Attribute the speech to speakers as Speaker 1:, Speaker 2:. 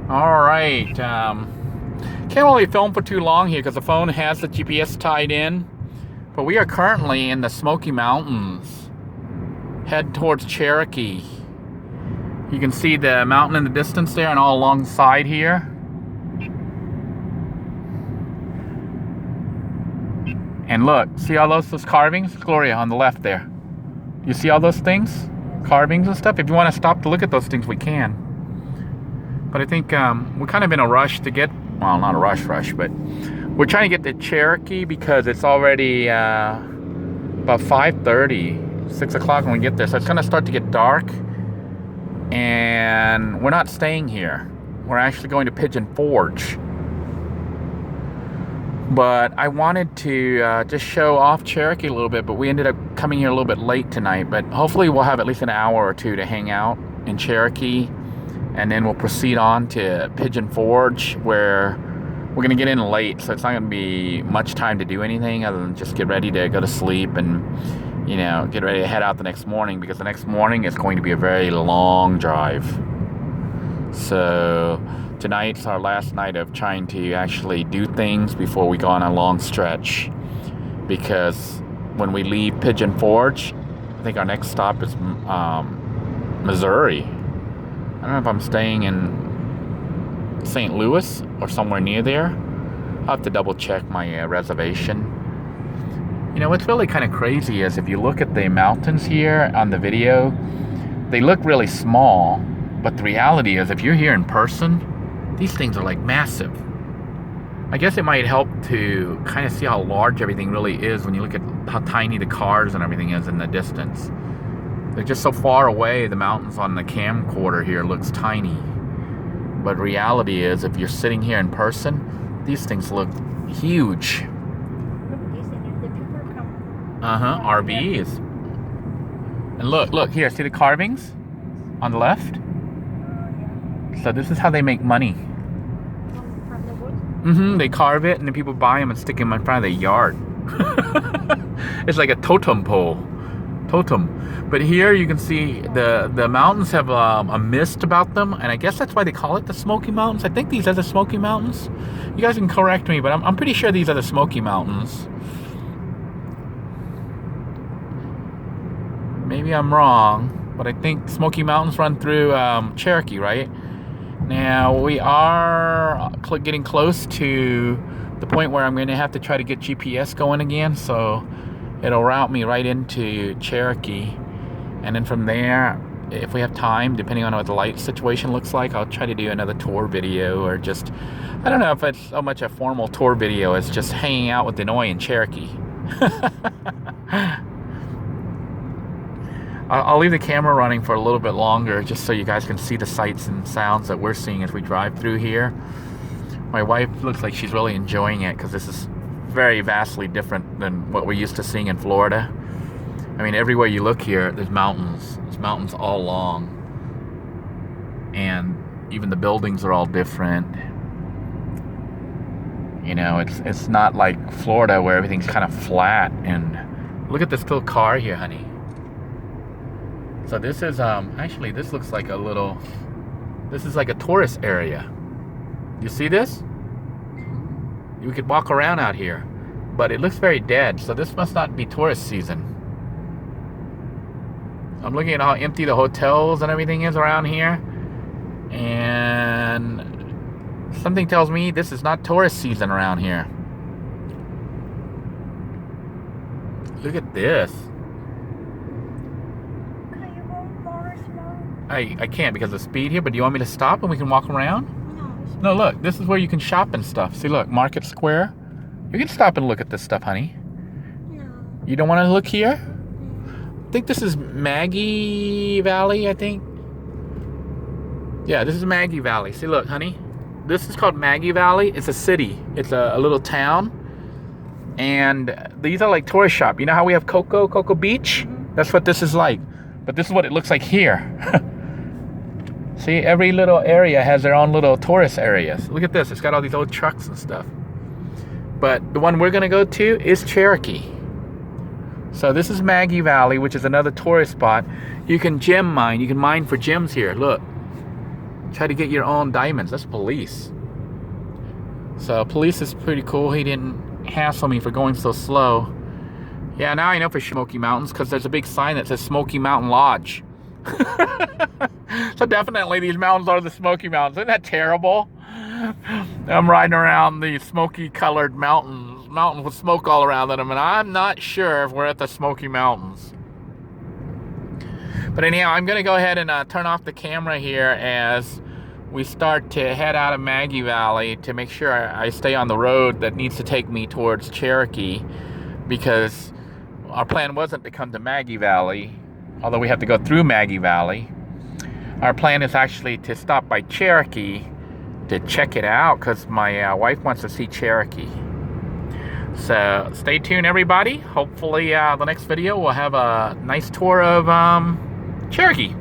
Speaker 1: All right. Can't really film for too long here because the phone has the GPS tied in. But we are currently in the Smoky Mountains. Head towards Cherokee. You can see the mountain in the distance there and all along the side here. And look, see all those carvings? Gloria, on the left there. You see all those things? Carvings and stuff? If you want to stop to look at those things, we can. But I think we're kind of in a rush to get, well, not a rush, but we're trying to get to Cherokee because it's already about 5:30, 6 o'clock when we get there. So it's going to start to get dark. And we're not staying here. We're actually going to Pigeon Forge. But I wanted to just show off Cherokee a little bit, but we ended up coming here a little bit late tonight. But hopefully we'll have at least an hour or two to hang out in Cherokee. And then we'll proceed on to Pigeon Forge, where we're going to get in late. So it's not going to be much time to do anything other than just get ready to go to sleep and, you know, get ready to head out the next morning. Because the next morning is going to be a very long drive. So tonight's our last night of trying to actually do things before we go on a long stretch. Because when we leave Pigeon Forge, I think our next stop is Missouri. I don't know if I'm staying in St. Louis or somewhere near there. I'll have to double check my reservation. You know, what's really kind of crazy is if you look at the mountains here on the video, they look really small. But the reality is, if you're here in person, these things are like massive. I guess it might help to kind of see how large everything really is when you look at how tiny the cars and everything is in the distance. They're just so far away, the mountains on the camcorder here looks tiny. But reality is, if you're sitting here in person, these things look huge. RVs. And look here, see the carvings on the left? So this is how they make money. They carve it and then people buy them and stick them in front of their yard. It's like a totem pole. But here you can see the mountains have a mist about them, and I guess that's why they call it the Smoky Mountains. I think these are the Smoky Mountains. You guys can correct me, but I'm pretty sure these are the Smoky Mountains. Maybe I'm wrong, but I think Smoky Mountains run through Cherokee, right? Now we are getting close to the point where I'm going to have to try to get GPS going again, so it'll route me right into Cherokee. And then from there, if we have time, depending on what the light situation looks like, I'll try to do another tour video, or just, I don't know if it's so much a formal tour video as just hanging out with Denoy in Cherokee. I'll leave the camera running for a little bit longer just so you guys can see the sights and sounds that we're seeing as we drive through here. My wife looks like she's really enjoying it because this is very vastly different than what we're used to seeing in Florida. I mean, everywhere you look here, there's mountains. There's mountains all along. And even the buildings are all different. You know, it's not like Florida where everything's kind of flat. And look at this little car here, honey. So this is, actually, this looks like a little, this is like a tourist area. You see this? You could walk around out here, but it looks very dead. So this must not be tourist season. I'm looking at how empty the hotels and everything is around here. And something tells me this is not tourist season around here. Look at this. I can't because of speed here, but do you want me to stop and we can walk around? No, look, this is where you can shop and stuff. See, look, Market Square. You can stop and look at this stuff, honey. No. You don't want to look here? I think this is Maggie Valley, I think. Yeah, this is Maggie Valley. See, look, honey. This is called Maggie Valley. It's a city. It's a little town. And these are like tourist shop. You know how we have Cocoa Beach? Mm-hmm. That's what this is like. But this is what it looks like here. See, every little area has their own little tourist areas. Look at this. It's got all these old trucks and stuff. But the one we're going to go to is Cherokee. So this is Maggie Valley, which is another tourist spot. You can gem mine. You can mine for gems here. Look. Try to get your own diamonds. That's police. So police is pretty cool. He didn't hassle me for going so slow. Yeah, now I know for Smoky Mountains because there's a big sign that says Smoky Mountain Lodge. So definitely these mountains are the Smoky Mountains. Isn't that terrible? I'm riding around the smoky colored mountains with smoke all around them, and I'm not sure if we're at the Smoky Mountains. But anyhow, I'm going to go ahead and turn off the camera here as we start to head out of Maggie Valley to make sure I stay on the road that needs to take me towards Cherokee, because our plan wasn't to come to Maggie Valley, although we have to go through Maggie Valley. Our plan is actually to stop by Cherokee to check it out because my wife wants to see Cherokee. So stay tuned, everybody. Hopefully the next video we'll have a nice tour of Cherokee.